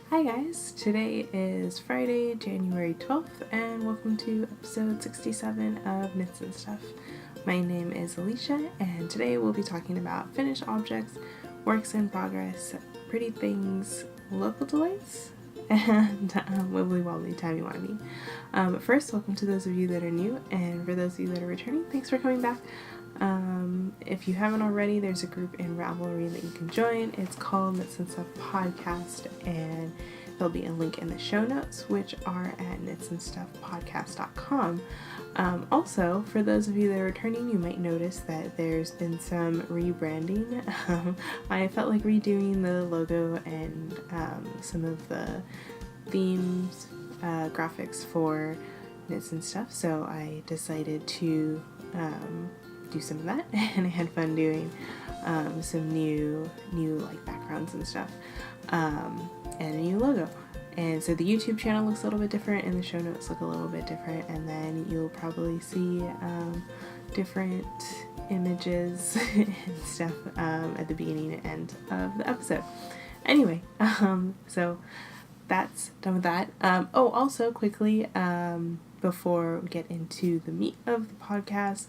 Hi guys, today is Friday, January 12th, and welcome to episode 67 of Knits and Stuff. My name is Alicia, and today we'll be talking about finished objects, works in progress, pretty things, local delights, and WIBBLY, WOBBLY, TIMEY, WIMEY. But first, welcome to those of you that are new, and for those of you that are returning, thanks for coming back. If you haven't already, there's a group in Ravelry that you can join. It's called Knits and Stuff Podcast, and there'll be a link in the show notes, which are at knitsandstuffpodcast.com. Also, for those of you that are returning, you might notice that there's been some rebranding. I felt like redoing the logo and some of the themes, graphics for Knits and Stuff, so I decided to do some of that, and I had fun doing some new like backgrounds and stuff, and a new logo. And so the YouTube channel looks a little bit different, and the show notes look a little bit different, and then you'll probably see different images and stuff at the beginning and end of the episode. Anyway, so that's done with that. Also quickly, before we get into the meat of the podcast,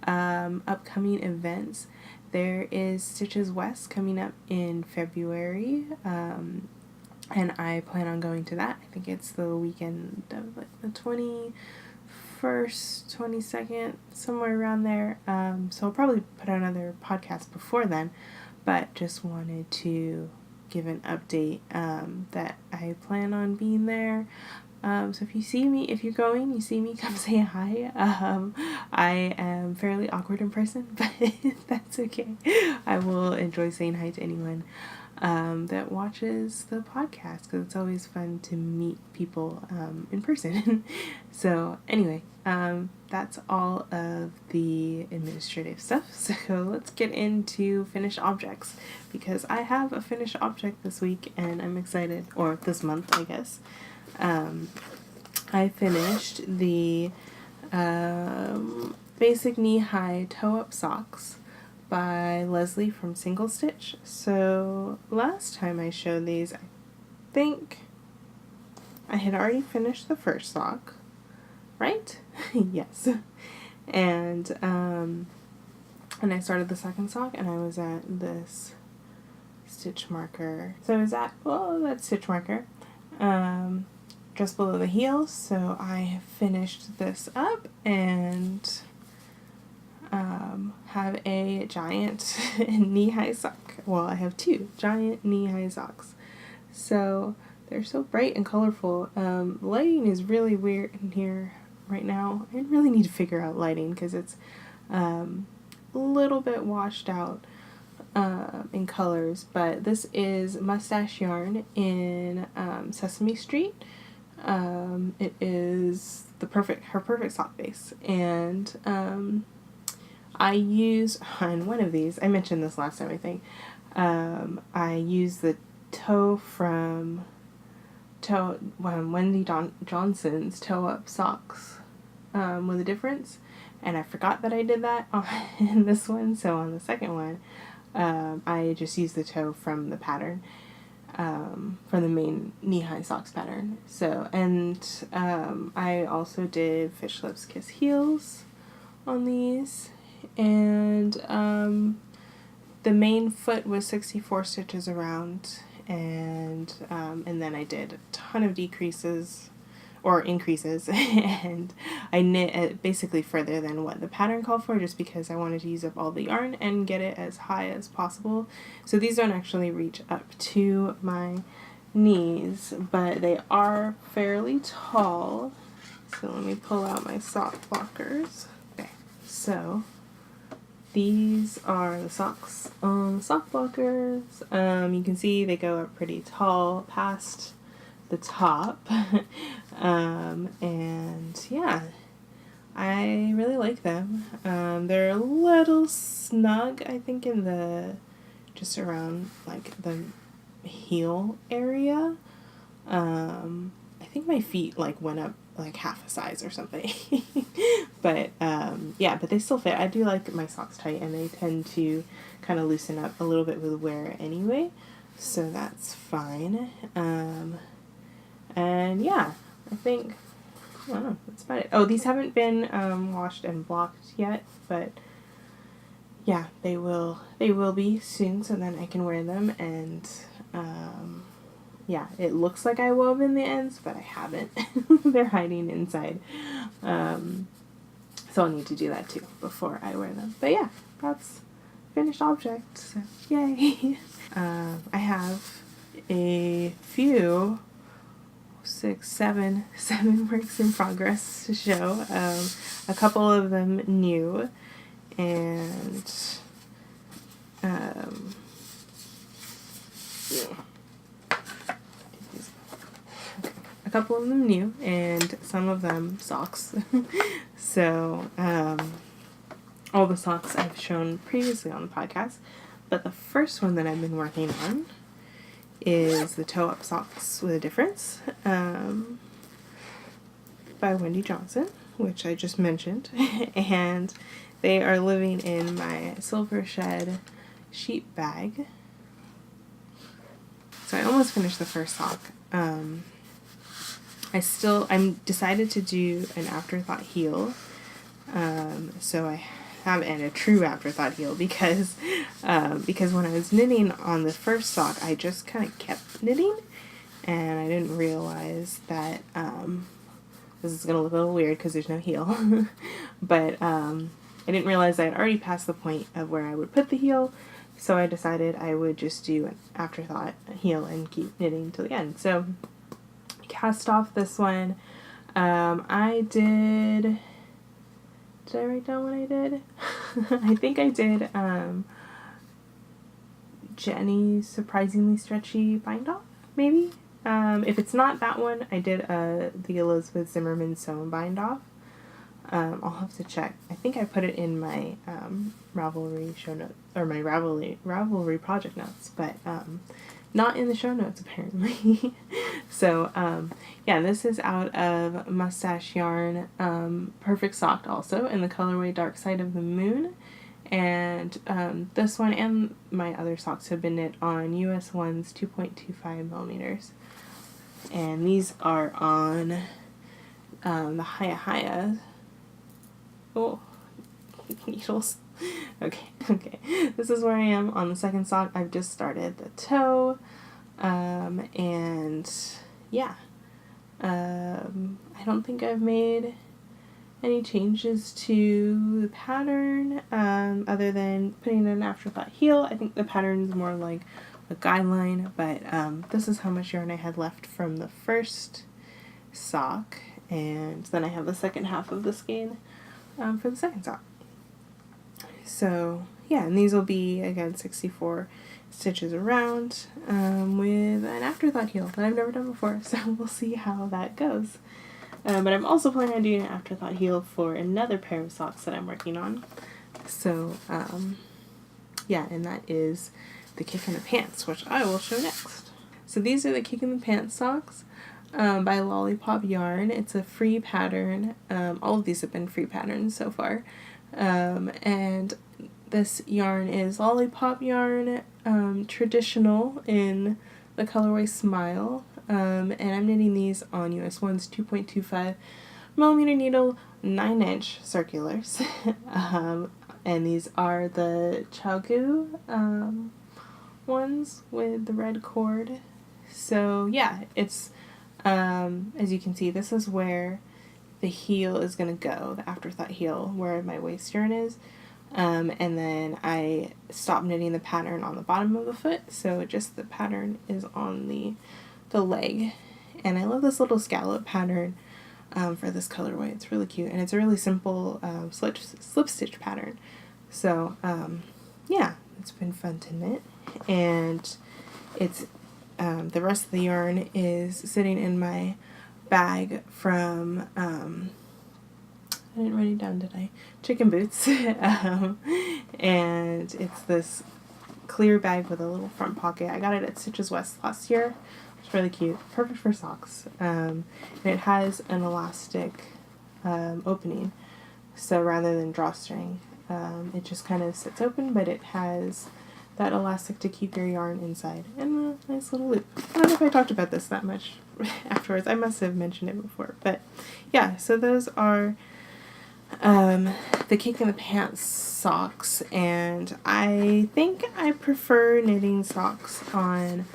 upcoming events. There is Stitches West coming up in February, and I plan on going to that. I think it's the weekend of like the 21st, 22nd, somewhere around there. So I'll probably put out another podcast before then, but just wanted to give an update that I plan on being there. So if you see me, if you're going, you see me, come say hi. I am fairly awkward in person, but that's okay. I will enjoy saying hi to anyone that watches the podcast, because it's always fun to meet people in person. So anyway, that's all of the administrative stuff. So let's get into finished objects, because I have a finished object this week and I'm excited, or this month, I guess. I finished the basic knee-high toe-up socks by Leslie from Single Stitch. So last time I showed these, I think I had already finished the first sock, right? Yes. And I started the second sock, and I was at this stitch marker. So I was at, that stitch marker. Just below the heels, so I have finished this up and have a giant knee-high sock. Well, I have two giant knee-high socks. So they're so bright and colorful. Lighting is really weird in here right now. I really need to figure out lighting, because it's a little bit washed out in colors, but this is Mustache Yarn in Sesame Street. It is her perfect sock base, and I use on one of these, I mentioned this last time I think, I use the toe from Wendy Johnson's toe up socks with a difference, and I forgot that I did that in this one, so on the second one I just used the toe from the pattern, from the main knee-high socks pattern. So, and I also did Fish Lips Kiss Heels on these, and the main foot was 64 stitches around, and then I did a ton of decreases or increases, and I knit it basically further than what the pattern called for, just because I wanted to use up all the yarn and get it as high as possible. So these don't actually reach up to my knees, but they are fairly tall. So let me pull out my sock blockers. Okay, so these are the socks on the sock blockers. You can see they go up pretty tall past the top. And yeah, I really like them. They're a little snug, I think, in the just around like the heel area. I think my feet like went up like half a size or something. But yeah, but they still fit. I do like my socks tight, and they tend to kind of loosen up a little bit with wear anyway. so that's fine. And yeah, I think, I don't know, that's about it. Oh, these haven't been washed and blocked yet, but yeah, they will be soon, so then I can wear them. And yeah, it looks like I wove in the ends, but I haven't. They're hiding inside. So I'll need to do that too before I wear them. But yeah, that's finished object, so yay. I have a few, seven works in progress to show. A couple of them new, and a couple of them new, and some of them socks. So all the socks I've shown previously on the podcast, but the first one that I've been working on is the toe-up socks with a difference by Wendy Johnson, which I just mentioned, and they are living in my Silver Shed sheep bag. So I almost finished the first sock. I'm decided to do an afterthought heel. So I have, and a true afterthought heel, because when I was knitting on the first sock, I just kind of kept knitting, and I didn't realize that, this is going to look a little weird because there's no heel, but I didn't realize I had already passed the point of where I would put the heel, so I decided I would just do an afterthought heel and keep knitting till the end. So I cast off this one. I did I write down what I did? I think I did Jenny's Surprisingly Stretchy Bind Off, maybe? If it's not that one, I did the Elizabeth Zimmerman Sewn Bind Off. I'll have to check. I think I put it in my Ravelry show notes, or my Ravelry project notes, but not in the show notes apparently. So yeah, this is out of Mustache Yarn, Perfect Socked, also in the colorway Dark Side of the Moon. And this one and my other socks have been knit on US 1's 2.25 millimeters. And these are on the Haya. Oh, needles. Okay. This is where I am on the second sock. I've just started the toe. And yeah. I don't think I've made any changes to the pattern, other than putting in an afterthought heel. I think the pattern's more like a guideline, but this is how much yarn I had left from the first sock, and then I have the second half of the skein for the second sock. So yeah, and these will be, again, 64 stitches around, with an afterthought heel that I've never done before, so we'll see how that goes. But I'm also planning on doing an afterthought heel for another pair of socks that I'm working on. So yeah, and that is the Kick in the Pants, which I will show next. So these are the Kick in the Pants socks by Lollipop Yarn. It's a free pattern. All of these have been free patterns so far. And this yarn is Lollipop Yarn, traditional in the colorway Smile. And I'm knitting these on US 1's 2.25 millimeter needle, 9-inch circulars. And these are the Chagu ones with the red cord. So yeah, it's as you can see, this is where the heel is going to go, the afterthought heel, where my waist yarn is. And then I stopped knitting the pattern on the bottom of the foot, so just the pattern is on the leg. And I love this little scallop pattern for this colorway. It's really cute, and it's a really simple slip stitch pattern. So yeah, it's been fun to knit, and it's the rest of the yarn is sitting in my bag from I didn't write it down, did I? Chicken Boots. And it's this clear bag with a little front pocket. I got it at Stitches West last year. It's really cute. Perfect for socks. And it has an elastic opening. So rather than drawstring, it just kind of sits open, but it has that elastic to keep your yarn inside, and a nice little loop. I don't know if I talked about this that much afterwards. I must have mentioned it before, but yeah, so those are the Cake in the Pants socks, and I think I prefer knitting socks on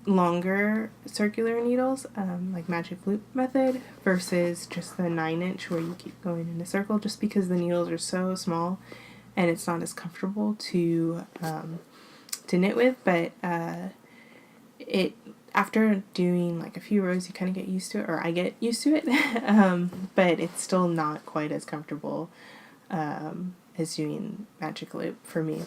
longer circular needles, like magic loop method, versus just the 9-inch where you keep going in a circle, just because the needles are so small and it's not as comfortable to knit with. But it, after doing like a few rows, you kind of get used to it, or I get used to it. But it's still not quite as comfortable as doing magic loop for me.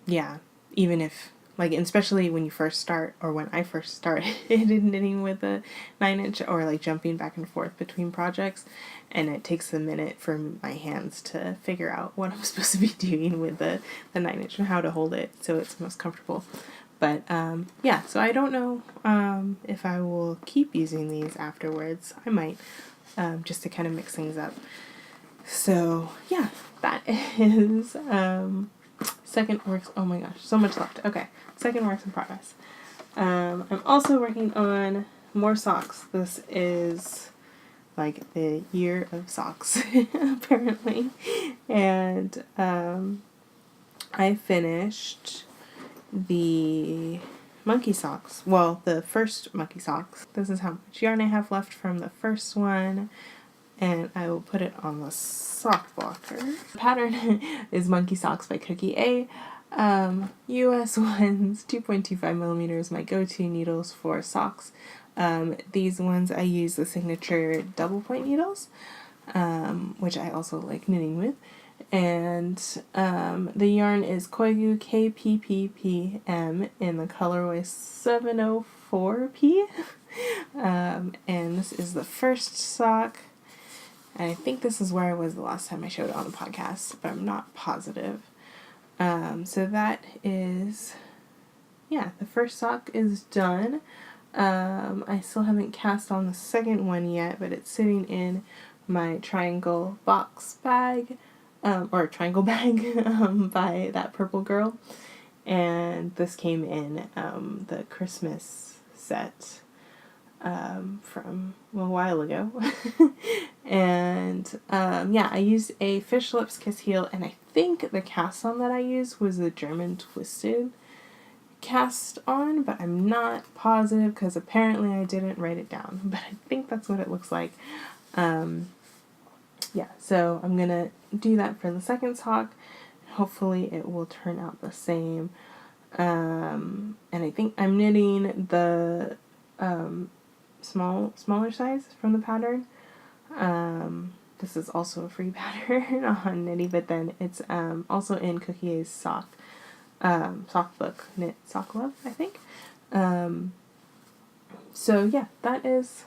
Yeah, even if, like, especially when you first start, or when I first started knitting with a 9-inch, or like jumping back and forth between projects, and it takes a minute for my hands to figure out what I'm supposed to be doing with the 9-inch and how to hold it so it's most comfortable. But yeah, so I don't know if I will keep using these afterwards. I might, just to kind of mix things up. So yeah, that is second works. Oh my gosh, so much left. Okay, second works in progress. I'm also working on more socks. This is like the year of socks, apparently. And I finished the monkey socks. Well, the first monkey socks. This is how much yarn I have left from the first one, and I will put it on the sock blocker. The pattern is Monkey Socks by Cookie A. US ones, 2.25 millimeters, my go-to needles for socks. These ones I use the signature double point needles, which I also like knitting with. And the yarn is Koigu KPPPM in the colorway 704P. And this is the first sock. And I think this is where I was the last time I showed it on the podcast, but I'm not positive. So that is, yeah, the first sock is done. I still haven't cast on the second one yet, but it's sitting in my triangle box bag, or triangle bag, by that purple girl. And this came in the Christmas set from a while ago. And yeah, I used a Fish Lips Kiss Heel, and I think the cast on that I used was the German Twisted cast on, but I'm not positive because apparently I didn't write it down, but I think that's what it looks like. Yeah, so I'm gonna do that for the second sock. Hopefully it will turn out the same. And I think I'm knitting the smaller size from the pattern. This is also a free pattern on Knitty, but then it's also in Cookie A's sock book, Knit Sock Love, I think. So yeah, that is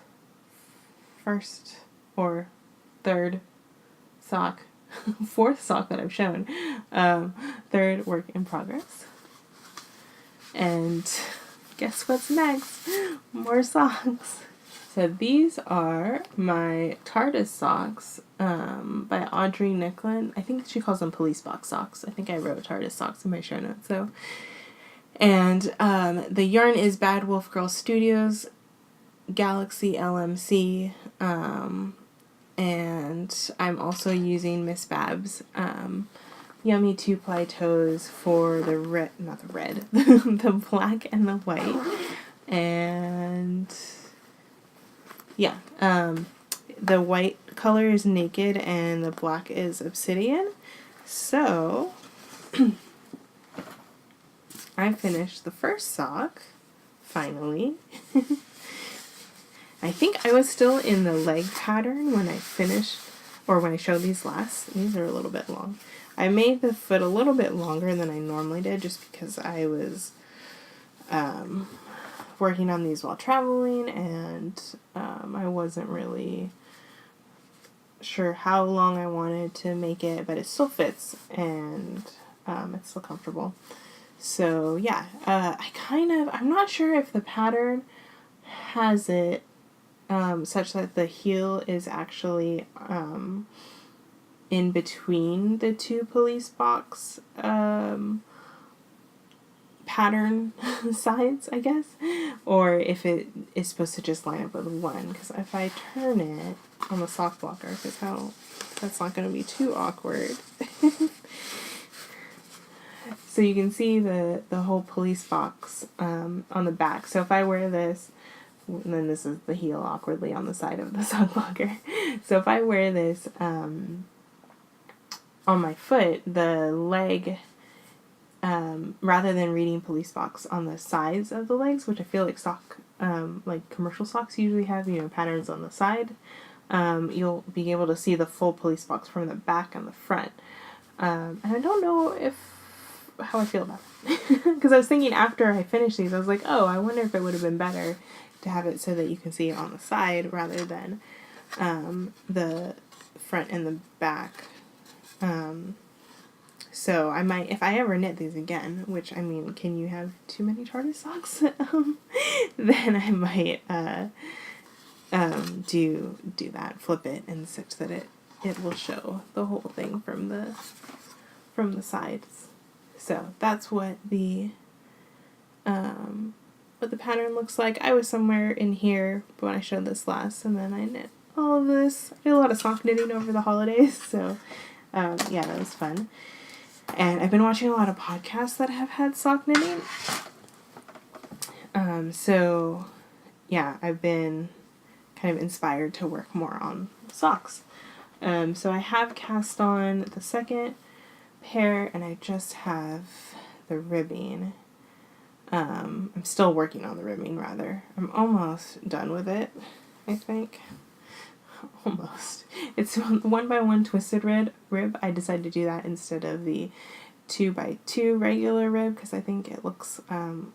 first or third sock, fourth sock that I've shown, third work in progress. And guess what's next? More socks. So these are my TARDIS socks by Audrey Nicklin. I think she calls them police box socks. I think I wrote TARDIS socks in my show notes. So, and the yarn is Bad Wolf Girl Studios Galaxy LMC, and I'm also using Miss Babs Yummy 2-ply toes for the red, not the red, the black and the white. And yeah, the white color is Naked and the black is Obsidian. So I finished the first sock, finally. I think I was still in the leg pattern when I finished, or when I showed these last. These are a little bit long. I made the foot a little bit longer than I normally did just because I was working on these while traveling, and I wasn't really sure how long I wanted to make it, but it still fits, and it's still comfortable. So yeah, I'm not sure if the pattern has it such that the heel is actually in between the two police box pattern sides, I guess, or if it is supposed to just line up with one, because if I turn it on the sock blocker, because that's not going to be too awkward. So you can see the whole police box on the back. So if I wear this, and then this is the heel awkwardly on the side of the sock blocker. So if I wear this on my foot, the leg, rather than reading police box on the sides of the legs, which I feel like like commercial socks usually have, patterns on the side, you'll be able to see the full police box from the back and the front. And I don't know how I feel about it. Because I was thinking after I finished these, I was like, oh, I wonder if it would have been better to have it so that you can see it on the side rather than the front and the back. So I might, if I ever knit these again, which, I mean, can you have too many TARDIS socks? Then I might do that, flip it, and such that it will show the whole thing from the sides. So that's what the pattern looks like. I was somewhere in here when I showed this last, and then I knit all of this. I did a lot of sock knitting over the holidays, so yeah, that was fun. And I've been watching a lot of podcasts that have had sock knitting. So yeah, I've been kind of inspired to work more on socks. So I have cast on the second pair, and I just have the ribbing. I'm still working on the ribbing, rather. I'm almost done with it, I think. Almost. It's 1x1 twisted rib. I decided to do that instead of the 2x2 regular rib because I think it looks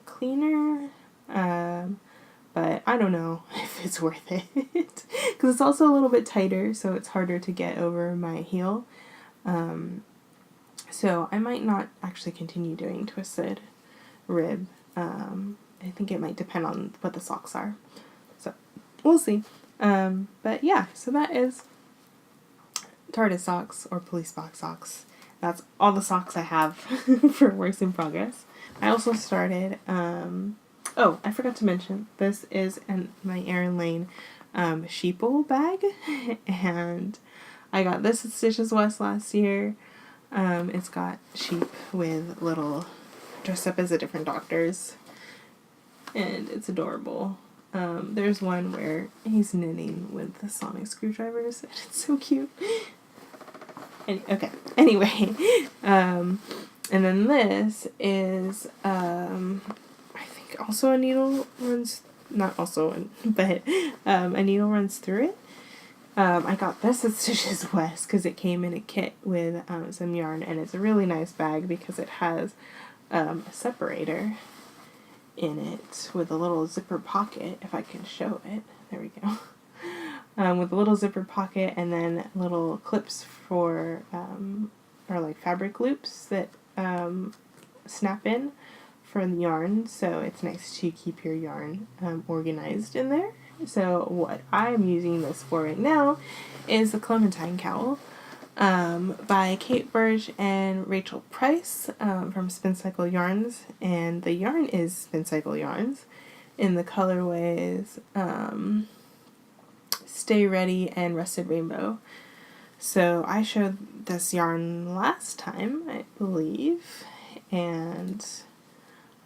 cleaner. But I don't know if it's worth it because it's also a little bit tighter, so it's harder to get over my heel. So I might not actually continue doing twisted rib. I think it might depend on what the socks are. So we'll see. But yeah, so that is TARDIS socks or police box socks. That's all the socks I have for works in progress. I also started, oh, I forgot to mention, this is my Erin Lane sheeple bag, and I got this at Stitches West last year. It's got sheep with little, dressed up as a different doctors, and it's adorable. There's one where he's knitting with the sonic screwdrivers, and it's so cute. Okay, anyway, and then this is, I think also a needle runs, not also, but a needle runs through it. I got this at Stitches West because it came in a kit with some yarn, and it's a really nice bag because it has a separator in it with a little zipper pocket, if I can show it. There we go. With a little zipper pocket and then little clips for, or like fabric loops that snap in for the yarn, so it's nice to keep your yarn organized in there. So what I'm using this for right now is the Clementine Cowl by Kate Burge and Rachel Price from Spin Cycle Yarns, and the yarn is Spin Cycle Yarns in the colorways Stay Ready and Rusted Rainbow. So I showed this yarn last time, I believe, and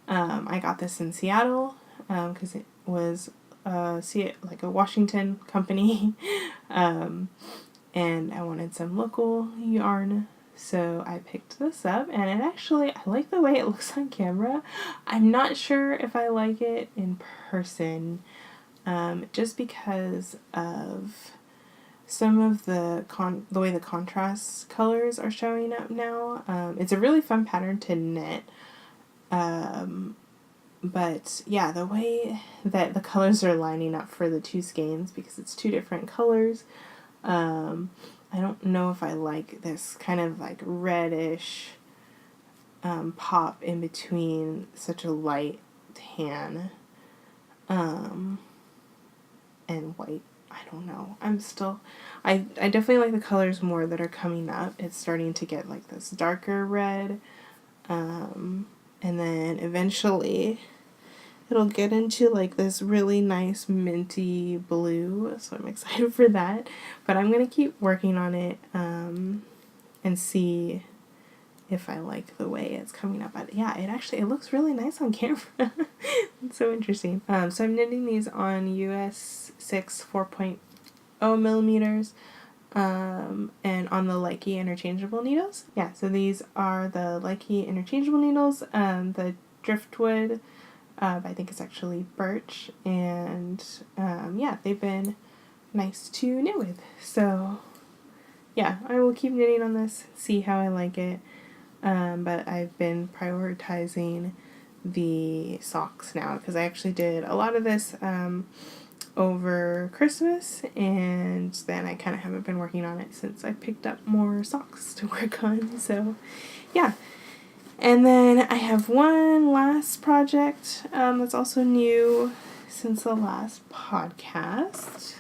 I got this in Seattle because it was like a Washington company, and I wanted some local yarn, so I picked this up, and it actually, I like the way it looks on camera. I'm not sure if I like it in person, just because of some of the way the contrast colors are showing up now. It's a really fun pattern to knit, but yeah, the way that the colors are lining up for the two skeins, because it's two different colors, I don't know if I like this kind of like reddish pop in between such a light tan and white. I don't know. I definitely like the colors more that are coming up. It's starting to get like this darker red. And then eventually it'll get into like this really nice minty blue. So I'm excited for that. But I'm going to keep working on it and see if I like the way it's coming up. But yeah, it looks really nice on camera. It's so interesting. So I'm knitting these on US 6 4.0 millimeters and on the Likey interchangeable needles. Yeah, so these are the Likey interchangeable needles, the driftwood, I think it's actually birch, and yeah, they've been nice to knit with. So yeah, I will keep knitting on this, see how I like it. But I've been prioritizing the socks now because I actually did a lot of this over Christmas, and then I kind of haven't been working on it since I picked up more socks to work on. So yeah, and then I have one last project that's also new since the last podcast,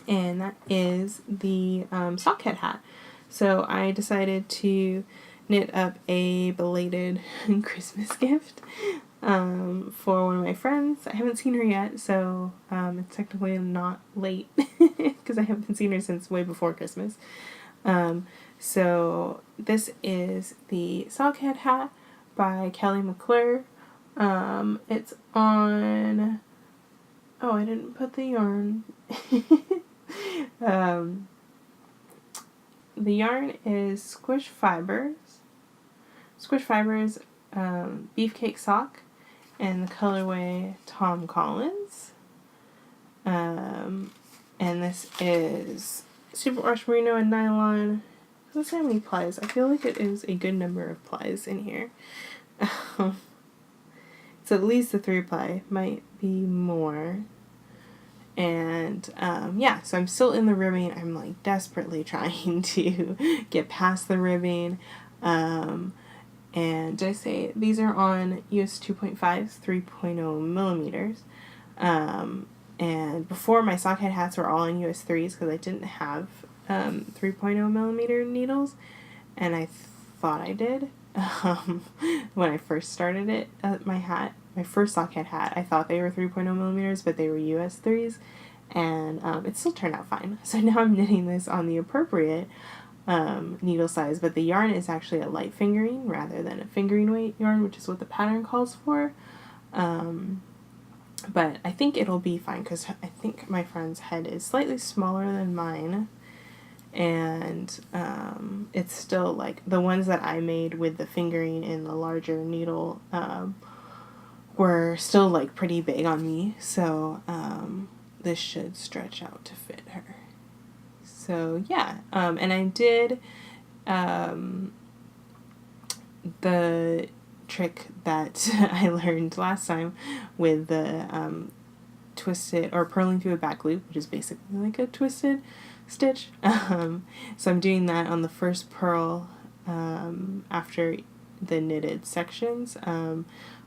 and that is the sockhead hat. So I decided to knit up a belated Christmas gift for one of my friends. I haven't seen her yet, so it's technically not late because I haven't seen her since way before Christmas. So this is the Sockhead hat by Kelly McClure. It's on... Oh, I didn't put the yarn. The yarn is Squish Fibers. Squish Fibers Beefcake Sock, and the colorway Tom Collins. And this is Superwash Merino and Nylon. Let's see how many plies. I feel like it is a good number of plies in here. It's at least a 3-ply, might be more. And yeah, so I'm still in the ribbing. I'm like desperately trying to get past the ribbing. And did I say these are on US 2.5, 3.0 millimeters. And before, my sockhead hats were all in US 3s because I didn't have 3.0 millimeter needles, and I thought I did when I first started it. My first sockhead hat, I thought they were 3.0 millimeters, but they were US 3s, and it still turned out fine. So now I'm knitting this on the appropriate needle size, but the yarn is actually a light fingering rather than a fingering weight yarn, which is what the pattern calls for. But I think it'll be fine because I think my friend's head is slightly smaller than mine, and it's still like the ones that I made with the fingering in the larger needle were still like pretty big on me, so this should stretch out to fit her. So yeah, and I did the trick that I learned last time with the twisted or purling through a back loop, which is basically like a twisted stitch. So I'm doing that on the first purl after the knitted sections.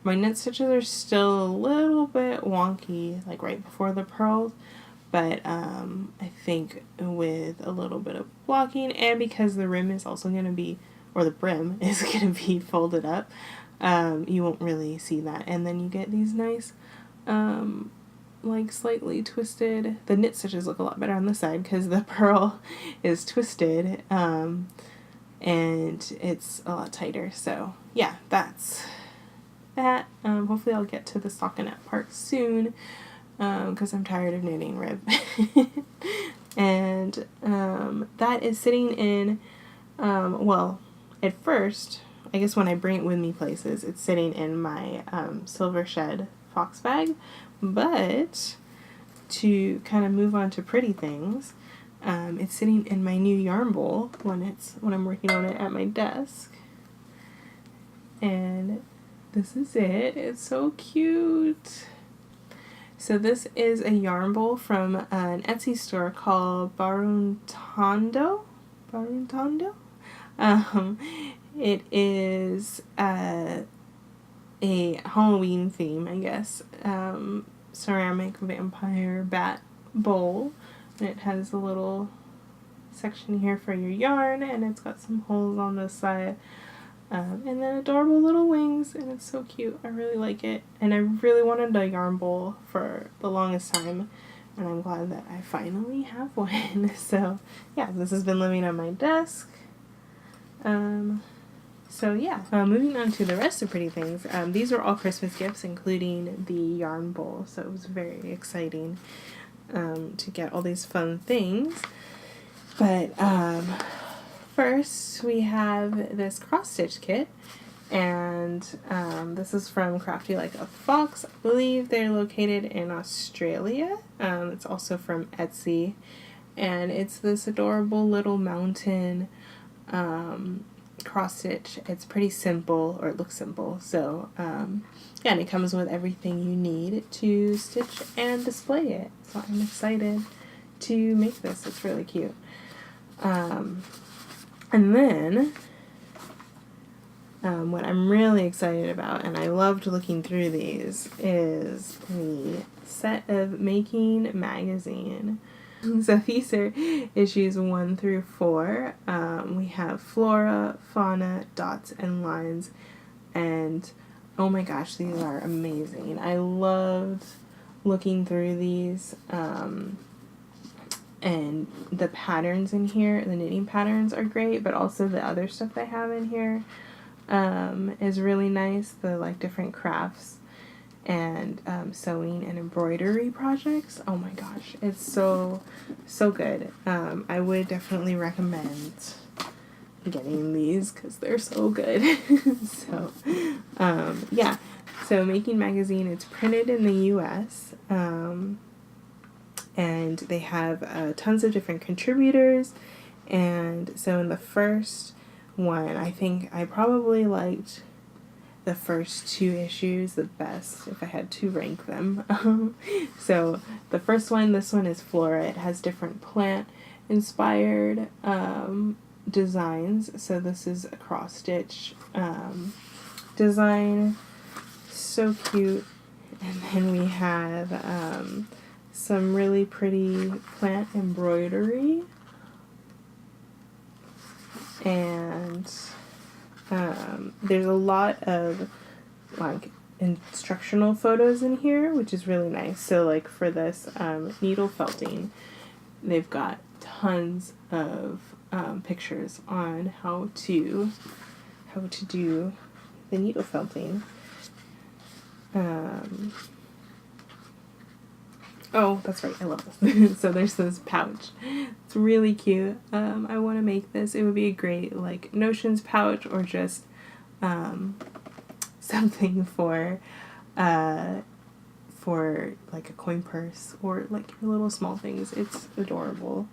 My knit stitches are still a little bit wonky, like right before the purls, but I think with a little bit of blocking, and because the rim is also going to be, or the brim is going to be folded up, you won't really see that. And then you get these nice, like slightly twisted, the knit stitches look a lot better on this side because the purl is twisted, and it's a lot tighter. So yeah, that's that. Hopefully I'll get to the stockinette part soon, because I'm tired of knitting rib. And that is sitting in, well, at first, I guess when I bring it with me places, it's sitting in my Silver Shed Fox bag, but to kind of move on to pretty things, it's sitting in my new yarn bowl when I'm working on it at my desk. And this is it. It's so cute. So this is a yarn bowl from an Etsy store called Baruntondo. It is a Halloween theme, I guess. Ceramic vampire bat bowl, and it has a little section here for your yarn, and it's got some holes on this side, and then adorable little wings, and it's so cute. I really like it, and I really wanted a yarn bowl for the longest time, and I'm glad that I finally have one. So yeah, this has been living on my desk. So yeah, moving on to the rest of pretty things. These are all Christmas gifts, including the yarn bowl, so it was very exciting to get all these fun things. But first we have this cross-stitch kit, and this is from Crafty Like a Fox. I believe they're located in Australia. It's also from Etsy, and it's this adorable little mountain cross stitch. It's pretty simple, or it looks simple, so yeah, and it comes with everything you need to stitch and display it, so I'm excited to make this. It's really cute. And then what I'm really excited about, and I loved looking through these, is the set of Making magazine. So these are issues 1 through 4. We have flora, fauna, dots, and lines, and oh my gosh, these are amazing. I loved looking through these, and the patterns in here, the knitting patterns are great, but also the other stuff they have in here is really nice. The like different crafts and sewing and embroidery projects. Oh my gosh, it's so good. I would definitely recommend getting these because they're so good. So yeah, so Making magazine, it's printed in the US, and they have tons of different contributors. And so in the first one, I think I probably liked the first 2 issues the best, if I had to rank them. So the first one, this one is Flora. It has different plant inspired designs. So this is a cross stitch design, so cute. And then we have some really pretty plant embroidery, and there's a lot of like instructional photos in here, which is really nice. So like for this needle felting, they've got tons of pictures on how to do the needle felting. Oh, that's right, I love this. So there's this pouch. It's really cute. I want to make this. It would be a great like notions pouch, or just something for like a coin purse, or like your little small things. It's adorable.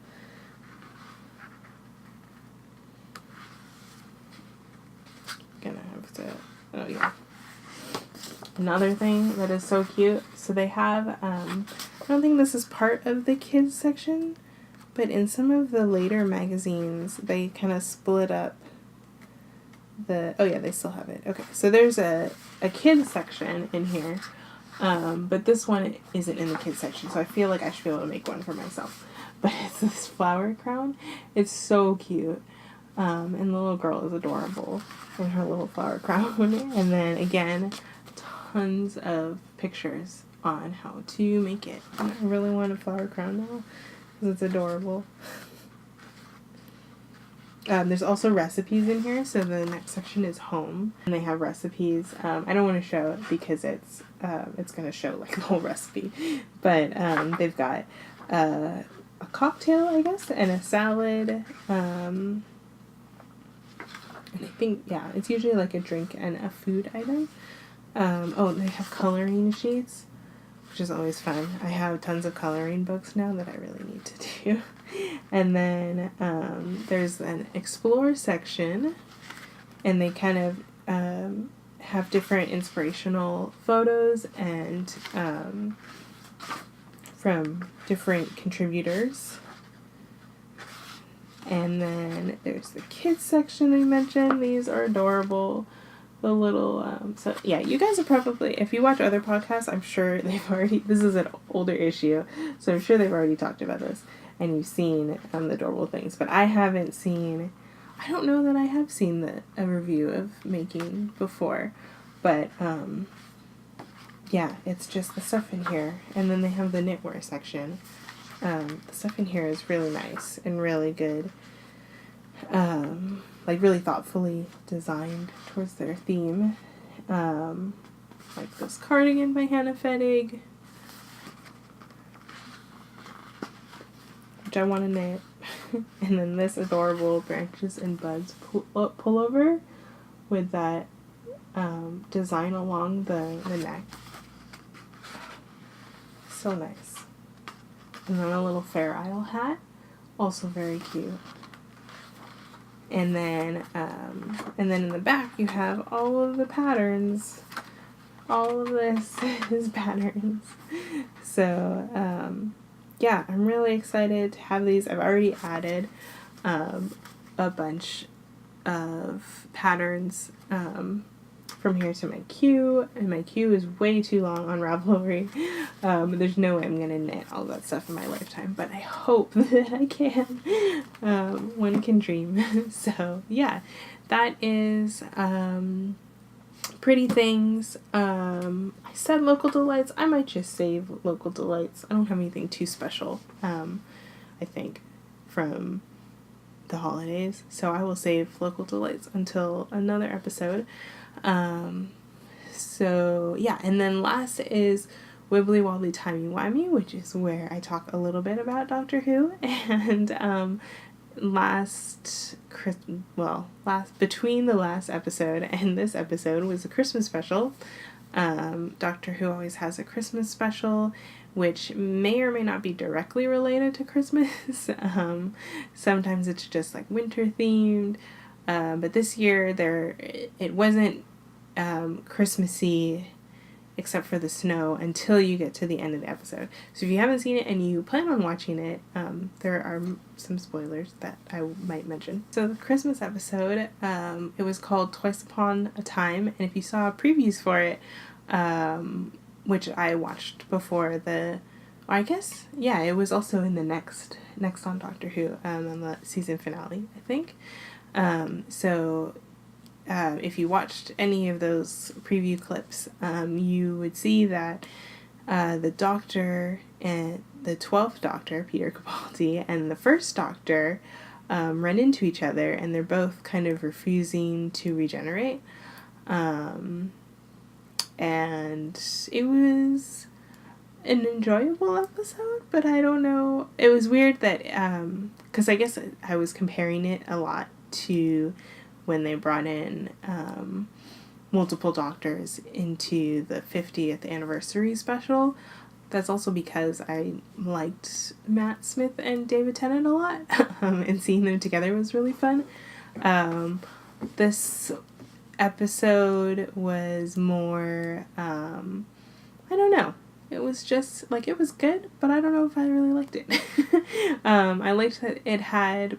Gonna have to, oh yeah. Another thing that is so cute, so they have, I don't think this is part of the kids section, but in some of the later magazines, they kind of split up the, oh yeah, they still have it. Okay, so there's a kids section in here, but this one isn't in the kids section, so I feel like I should be able to make one for myself. But it's this flower crown. It's so cute. And the little girl is adorable in her little flower crown. And then again, tons of pictures on how to make it. And I really want a flower crown now because it's adorable. There's also recipes in here, so the next section is home, and they have recipes. I don't want to show it because it's going to show like the whole recipe, but they've got a cocktail, I guess, and a salad, and I think, yeah, it's usually like a drink and a food item. Oh, they have coloring sheets, which is always fun. I have tons of coloring books now that I really need to do. And then there's an explore section, and they kind of have different inspirational photos and from different contributors. And then there's the kids section I mentioned. These are adorable. the little, so yeah, you guys are probably, if you watch other podcasts, I'm sure they've already, this is an older issue, so I'm sure they've already talked about this, and you've seen the adorable things, but I haven't seen, I don't know that I have seen a review of Making before, but, yeah, it's just the stuff in here, and then they have the knitwear section. The stuff in here is really nice and really good, like really thoughtfully designed towards their theme. Like this cardigan by Hannah Fettig, which I want to knit, and then this adorable Branches and Buds pullover with that design along the neck. So nice. And then a little Fair Isle hat, also very cute. And then in the back you have all of the patterns. All of this is patterns. So yeah, I'm really excited to have these. I've already added a bunch of patterns from here to my queue, and my queue is way too long on Ravelry. There's no way I'm gonna knit all that stuff in my lifetime, but I hope that I can. One can dream. So yeah, that is Pretty Things. I said Local Delights. I might just save Local Delights. I don't have anything too special, I think, from the holidays, so I will save Local Delights until another episode. So yeah, and then last is Wibbly Wobbly Timey Wimey, which is where I talk a little bit about Doctor Who, and between the last episode and this episode was a Christmas special. Doctor Who always has a Christmas special, which may or may not be directly related to Christmas. Sometimes it's just like winter themed, but this year it wasn't Christmassy except for the snow until you get to the end of the episode. So if you haven't seen it and you plan on watching it, there are some spoilers that I might mention. So the Christmas episode, it was called Twice Upon a Time, and if you saw previews for it, which I watched before it was also in the next on Doctor Who, on the season finale, I think. If you watched any of those preview clips, you would see that the Doctor and the 12th Doctor, Peter Capaldi, and the first Doctor run into each other, and they're both kind of refusing to regenerate. And it was an enjoyable episode, but I don't know. It was weird that, because I guess I was comparing it a lot to when they brought in multiple doctors into the 50th anniversary special. That's also because I liked Matt Smith and David Tennant a lot, and seeing them together was really fun. This episode was more, I don't know. It was just, like, it was good, but I don't know if I really liked it. I liked that it had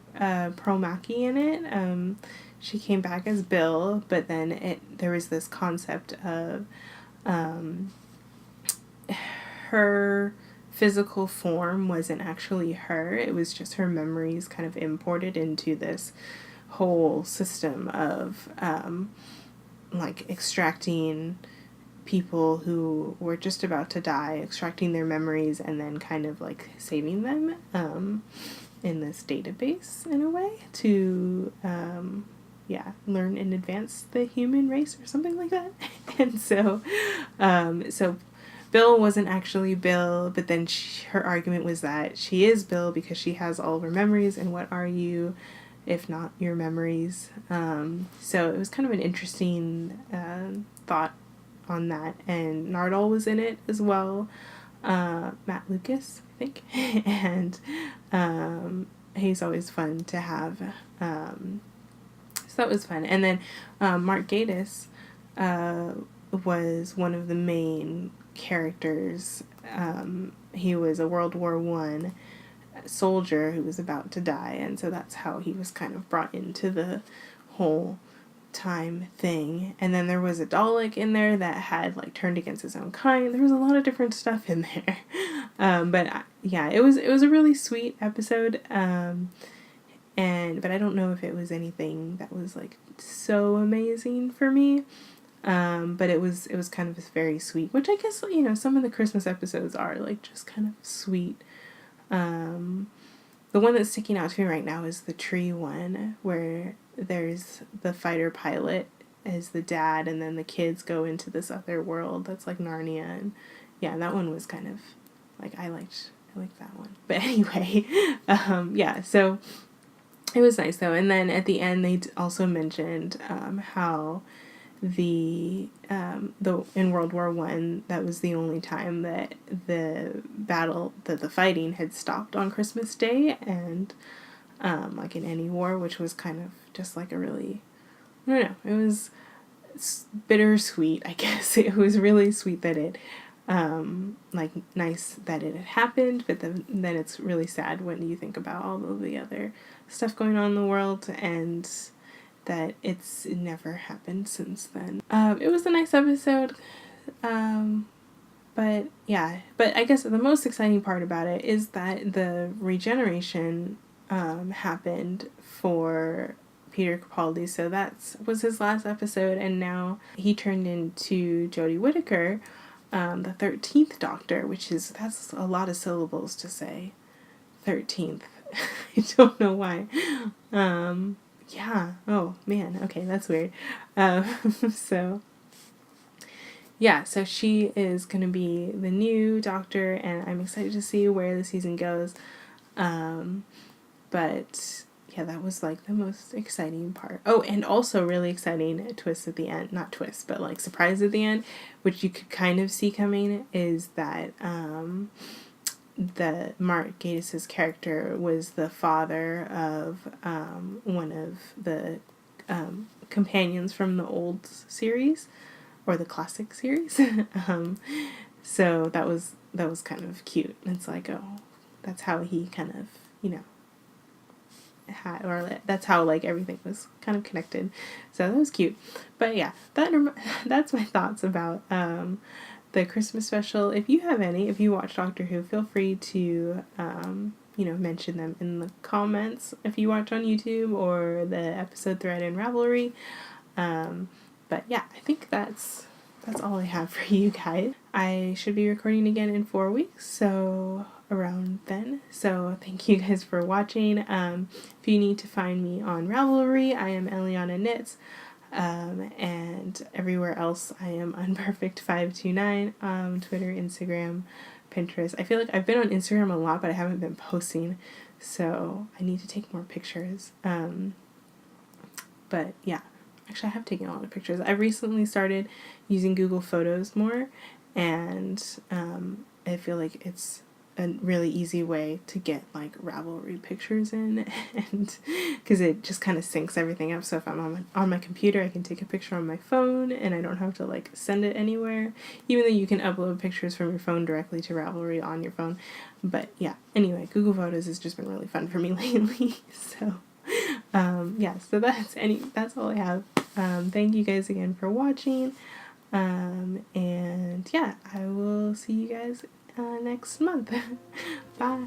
Pearl Mackie in it. She came back as Bill, but then there was this concept of her physical form wasn't actually her. It was just her memories kind of imported into this whole system of like extracting people who were just about to die, extracting their memories, and then kind of like saving them in this database in a way to learn and advance the human race or something like that. And so Bill wasn't actually Bill, but then her argument was that she is Bill because she has all of her memories, and what are you if not your memories? So it was kind of an interesting thought on that, and Nardole was in it as well, Matt Lucas, I think, and he's always fun to have, so that was fun. And then Mark Gatiss was one of the main characters. He was a World War I soldier who was about to die, and so that's how he was kind of brought into the whole time thing, and then there was a Dalek in there that had like turned against his own kind. There was a lot of different stuff in there. But yeah, it was a really sweet episode. But I don't know if it was anything that was like so amazing for me. But it was kind of very sweet, which I guess, you know, some of the Christmas episodes are like just kind of sweet. The one that's sticking out to me right now is the tree one, where there's the fighter pilot as the dad, and then the kids go into this other world that's like Narnia, and yeah, that one was kind of like I liked that one. But anyway, yeah, so it was nice though. And then at the end they also mentioned how the in World War I, that was the only time that the fighting had stopped on Christmas Day, and like in any war, which was kind of just like a really, I don't know, it was bittersweet, I guess. It was really sweet that it like nice that it had happened, but then it's really sad when you think about all of the other stuff going on in the world, and that it's never happened since then. It was a nice episode, but yeah, but I guess the most exciting part about it is that the regeneration happened for Peter Capaldi, so that was his last episode, and now he turned into Jodie Whittaker, the 13th Doctor, that's a lot of syllables to say. 13th. I don't know why. Yeah. Oh, man. Okay, that's weird. So, yeah, so she is going to be the new Doctor, and I'm excited to see where the season goes. But, yeah, that was, like, the most exciting part. Oh, and also really exciting twist at the end. Not twist, but, like, surprise at the end, which you could kind of see coming, is that, the Mark Gatiss' character was the father of one of the companions from the old series, or the classic series. So that was kind of cute. It's like, oh, that's how he kind of, you know, that's how like everything was kind of connected. So that was cute. But yeah, that's my thoughts about the Christmas special. If you have any, if you watch Doctor Who, feel free to, you know, mention them in the comments if you watch on YouTube, or the episode thread in Ravelry. But yeah, I think that's all I have for you guys. I should be recording again in 4 weeks, so around then. So thank you guys for watching. If you need to find me on Ravelry, I am Eliana Knits. And everywhere else I am Unperfect529, Twitter, Instagram, Pinterest. I feel like I've been on Instagram a lot, but I haven't been posting, so I need to take more pictures. But yeah, actually I have taken a lot of pictures. I've recently started using Google Photos more, and I feel like it's a really easy way to get like Ravelry pictures in, and because it just kind of syncs everything up. So if I'm on my computer, I can take a picture on my phone, and I don't have to like send it anywhere, even though you can upload pictures from your phone directly to Ravelry on your phone. But yeah, anyway, Google Photos has just been really fun for me lately. So yeah, so that's all I have. Thank you guys again for watching, and yeah, I will see you guys next month. Bye.